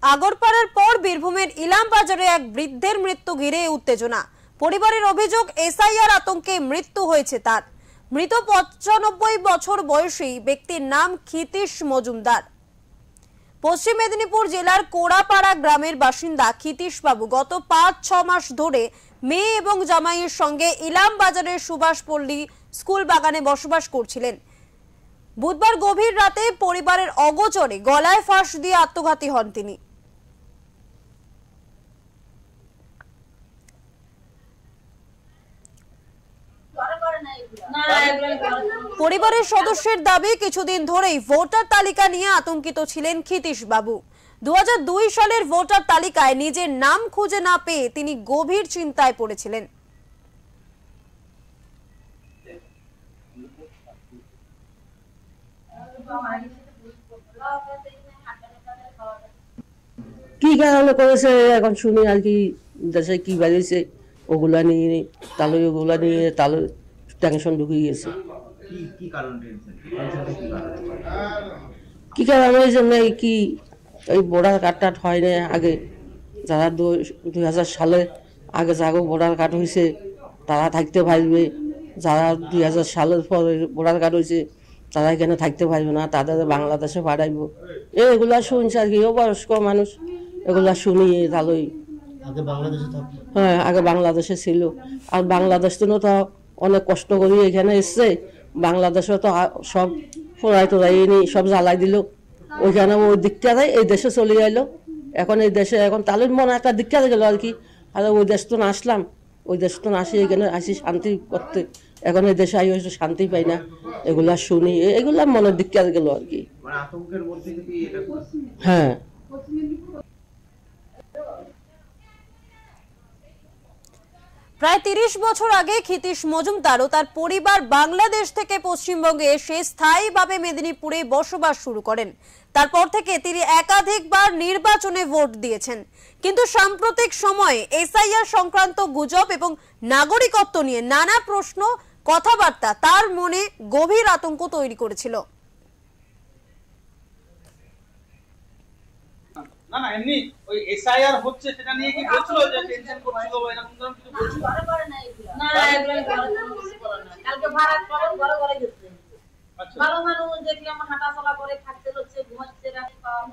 আগরপাড়ার পর বীরভূমের ইলামবাজারে এক বৃদ্ধের মৃত্যু ঘিরে উত্তেজনা। পরিবারের অভিযোগ এসআইআর আতঙ্কে মৃত্যু হয়েছে তার। মৃত 95 বছর বয়সী ব্যক্তির নাম ক্ষিতীশ মজুমদার। পশ্চিম মেদিনীপুর জেলার কোড়াপাড়া গ্রামের বাসিন্দা ক্ষিতীশ বাবু গত 5-6 মাস ধরে মেয়ে এবং জামাইয়ের সঙ্গে ইলামবাজারের সুভাষপল্লী স্কুল বাগানে বসবাস করছিলেন। বুধবার গভীর রাতে পরিবারের অগোচরে গলায় ফাঁস দিয়ে আত্মঘাতী হন তিনি। পরিবারের সদস্যের দাবি, কিছুদিন ধরেই ভোটার তালিকা নিয়ে আতঙ্কিত ছিলেন ক্ষিতীশ বাবু। 2002 সালের ভোটার তালিকায় নিজের নাম খুঁজে না পেয়ে তিনি গভীর চিন্তায় পড়েছিলেন। কি কারণে করেছে এখন শুনি আর কি, দেশে কি বাড়িয়েছে ওগুলা নিয়ে, তাহলে ওগুলা নিয়ে তাহলে টেনশন ঢুকিয়ে গেছে। কি কারণে ওই জন্য কি ওই ভোটার কার্ডটা হয় না আগে, যারা 2000 সালে আগে যাগো ভোটার কার্ড হয়েছে তারা থাকতে পারবে, যারা 2000 সালের পরে ভোটার কার্ড হয়েছে তারা এখানে থাকতে পারবে না, তাদের বাংলাদেশে পাঠাইব। এগুলা শুনছে আর কি, ও বয়স্ক মানুষ এগুলা শুনিয়ে তাহলেই। হ্যাঁ, আগে বাংলাদেশে ছিল, আর বাংলাদেশ তো অনেক কষ্ট করি এখানে এসছে। বাংলাদেশে তো সব ফোড়াই টোড়াই নি সব জ্বালাই দিল, ওইখানে ওই দিকটাতে এই দেশে চলে এলো। এখন এই দেশে এখন তাহলে মনে একটা দিকটাতে গেল আর কি। আর ওই দেশ তো না আসলাম, ওই দেশ তো না আসি এখানে আসি শান্তি করতে, এখন এই দেশে আই হয়েছে শান্তি পাই না। এগুলা শুনি এগুলা মনের দিকটাতে গেল আর কি। হ্যাঁ, প্রায় 30 বছর আগে ক্ষিতীশ মজুমদার ও তার পরিবার বাংলাদেশ থেকে পশ্চিমবঙ্গে এসে স্থায়ীভাবে মেদিনীপুরে বসবাস শুরু করেন। তারপর থেকে তিনি একাধিকবার নির্বাচনে ভোট দিয়েছেন, কিন্তু সাম্প্রতিক সময়ে এসআইআর সংক্রান্ত গুজব এবং নাগরিকত্ব নিয়ে নানা প্রশ্ন কথাবার্তা তার মনে গভীর আতঙ্ক তৈরি করেছিল। না না, এমনি ওই এসআইআর হচ্ছে সেটা নিয়ে কি বলছিল যে টেনশন করছিল বা এরকম ধরনের কিছু বলছিল? না এগুলো কালকে ভাড়া করে ঘরে ঘরে গেছে। আচ্ছা, ভালো মানুষ দেখলাম হাঁটা চলা করে থাকতে হচ্ছে, ঘুমাচ্ছে, রাতে খাওয়া